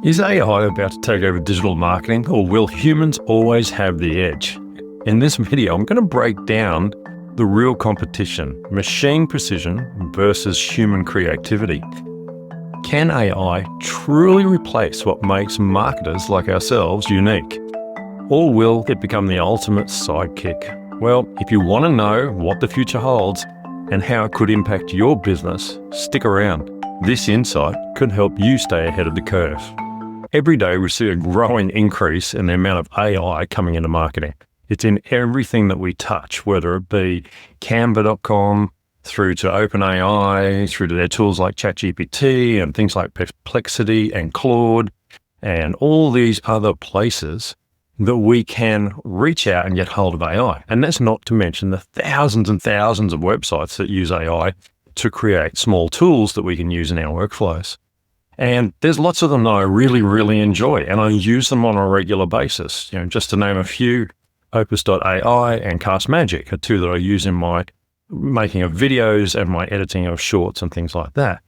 Is AI about to take over digital marketing, or will humans always have the edge? In this video, I'm going to break down the real competition, machine precision versus human creativity. Can AI truly replace what makes marketers like ourselves unique? Or will it become the ultimate sidekick? Well, if you want to know what the future holds and how it could impact your business, stick around. This insight could help you stay ahead of the curve. Every day we see a growing increase in the amount of AI coming into marketing. It's in everything that we touch, whether it be Canva.com, through to OpenAI, through to their tools like ChatGPT and things like Perplexity and Claude, and all these other places that we can reach out and get hold of AI. And that's not to mention the thousands and thousands of websites that use AI to create small tools that we can use in our workflows. And there's lots of them that I really, really enjoy, and I use them on a regular basis. Just to name a few, Opus.ai and Castmagic are two that I use in my making of videos and my editing of shorts and things like that.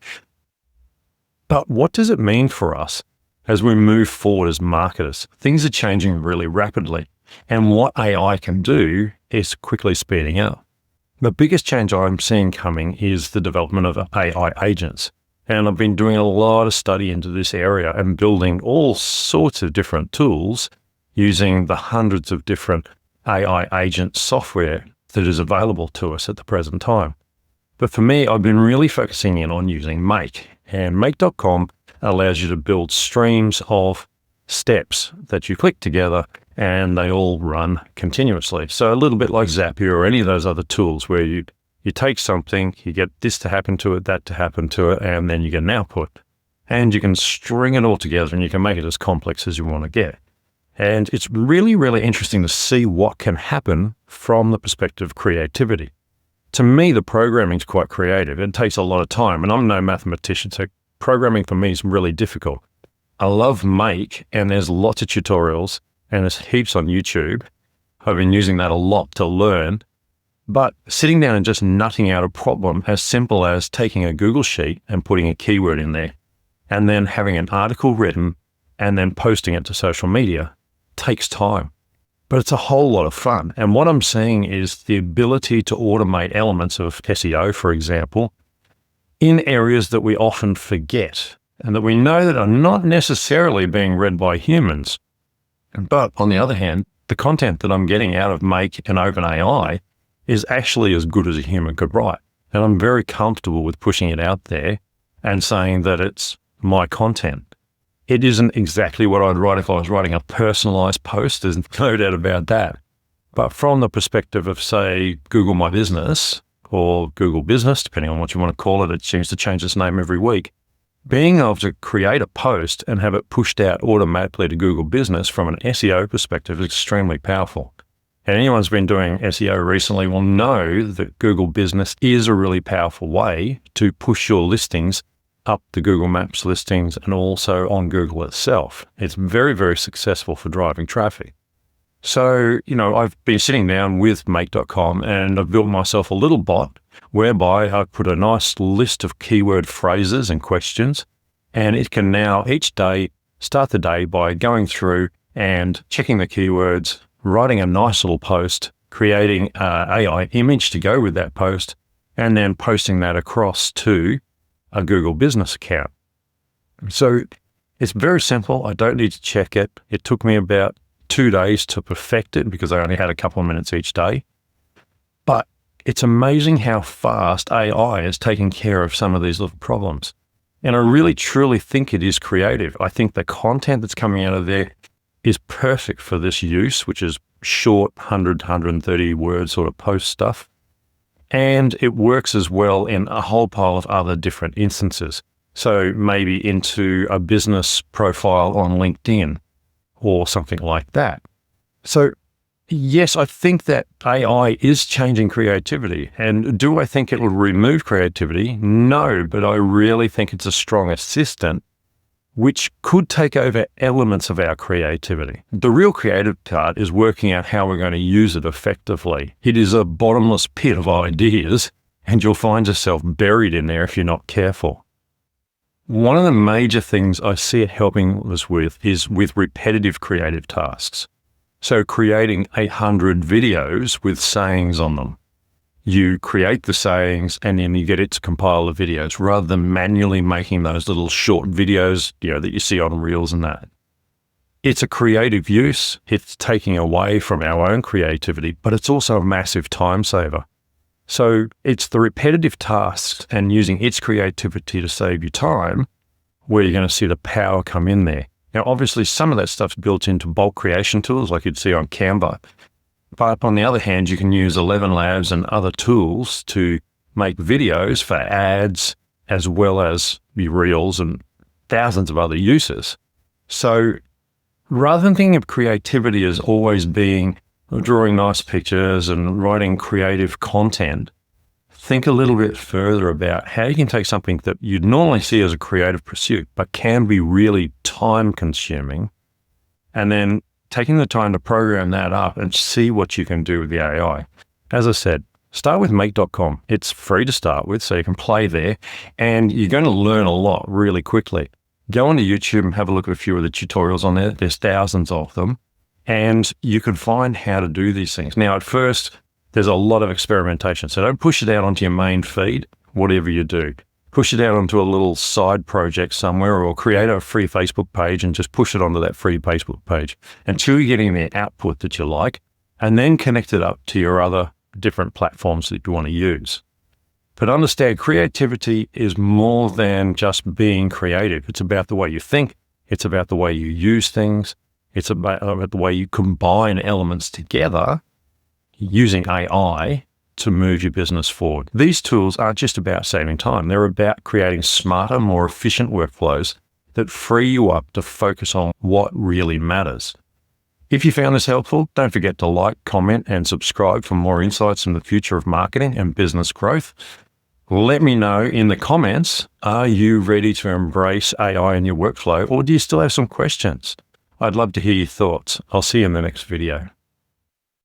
But what does it mean for us as we move forward as marketers? Things are changing really rapidly, and what AI can do is quickly speeding up. The biggest change I'm seeing coming is the development of AI agents. And I've been doing a lot of study into this area and building all sorts of different tools using the hundreds of different AI agent software that is available to us at the present time. But for me, I've been really focusing in on using Make. And Make.com allows you to build streams of steps that you click together and they all run continuously. So a little bit like Zapier or any of those other tools where you take something, you get this to happen to it, that to happen to it, and then you get an output. And you can string it all together and you can make it as complex as you want to get. And it's really, really interesting to see what can happen from the perspective of creativity. To me, the programming is quite creative. It takes a lot of time, and I'm no mathematician, so programming for me is really difficult. I love Make, and there's lots of tutorials, and there's heaps on YouTube. I've been using that a lot to learn. But sitting down and just nutting out a problem as simple as taking a Google sheet and putting a keyword in there, and then having an article written and then posting it to social media takes time. But it's a whole lot of fun. And what I'm seeing is the ability to automate elements of SEO, for example, in areas that we often forget and that we know that are not necessarily being read by humans. But on the other hand, the content that I'm getting out of Make and OpenAI is actually as good as a human could write. And I'm very comfortable with pushing it out there and saying that it's my content. It isn't exactly what I'd write if I was writing a personalized post, there's no doubt about that. But from the perspective of, say, Google My Business or Google Business, depending on what you want to call it, it seems to change its name every week. Being able to create a post and have it pushed out automatically to Google Business from an SEO perspective is extremely powerful. And anyone who's been doing SEO recently will know that Google Business is a really powerful way to push your listings up the Google Maps listings and also on Google itself. It's very, very successful for driving traffic. So, I've been sitting down with Make.com and I've built myself a little bot whereby I put a nice list of keyword phrases and questions, and it can now each day start the day by going through and checking the keywords, writing a nice little post, creating an AI image to go with that post, and then posting that across to a Google Business account. So it's very simple. I don't need to check it. It took me about 2 days to perfect it because I only had a couple of minutes each day. But it's amazing how fast AI is taking care of some of these little problems. And I really, truly think it is creative. I think the content that's coming out of there is perfect for this use, which is short 100, 130 word sort of post stuff. And it works as well in a whole pile of other different instances. So maybe into a business profile on LinkedIn or something like that. So yes, I think that AI is changing creativity. And do I think it will remove creativity? No, but I really think it's a strong assistant which could take over elements of our creativity. The real creative part is working out how we're going to use it effectively. It is a bottomless pit of ideas, and you'll find yourself buried in there if you're not careful. One of the major things I see it helping us with is with repetitive creative tasks. So creating 800 videos with sayings on them. You create the sayings and then you get it to compile the videos rather than manually making those little short videos, that you see on Reels and that. It's a creative use. It's taking away from our own creativity, but it's also a massive time saver. So it's the repetitive tasks and using its creativity to save you time where you're going to see the power come in there. Now, obviously, some of that stuff's built into bulk creation tools like you'd see on Canva. But on the other hand, you can use 11 Labs and other tools to make videos for ads as well as your Reels and thousands of other uses. So rather than thinking of creativity as always being drawing nice pictures and writing creative content, think a little bit further about how you can take something that you'd normally see as a creative pursuit, but can be really time consuming, and then taking the time to program that up and see what you can do with the AI. As I said, start with make.com. It's free to start with, so you can play there, and you're going to learn a lot really quickly. Go onto YouTube and have a look at a few of the tutorials on there. There's thousands of them, and you can find how to do these things. Now, at first, there's a lot of experimentation, so don't push it out onto your main feed, whatever you do. Push it out onto a little side project somewhere or create a free Facebook page and just push it onto that free Facebook page until you're getting the output that you like, and then connect it up to your other different platforms that you want to use. But understand, creativity is more than just being creative. It's about the way you think. It's about the way you use things. It's about the way you combine elements together using AI to move your business forward. These tools aren't just about saving time. They're about creating smarter, more efficient workflows that free you up to focus on what really matters. If you found this helpful, don't forget to like, comment, and subscribe for more insights in the future of marketing and business growth. Let me know in the comments, are you ready to embrace AI in your workflow, or do you still have some questions? I'd love to hear your thoughts. I'll see you in the next video.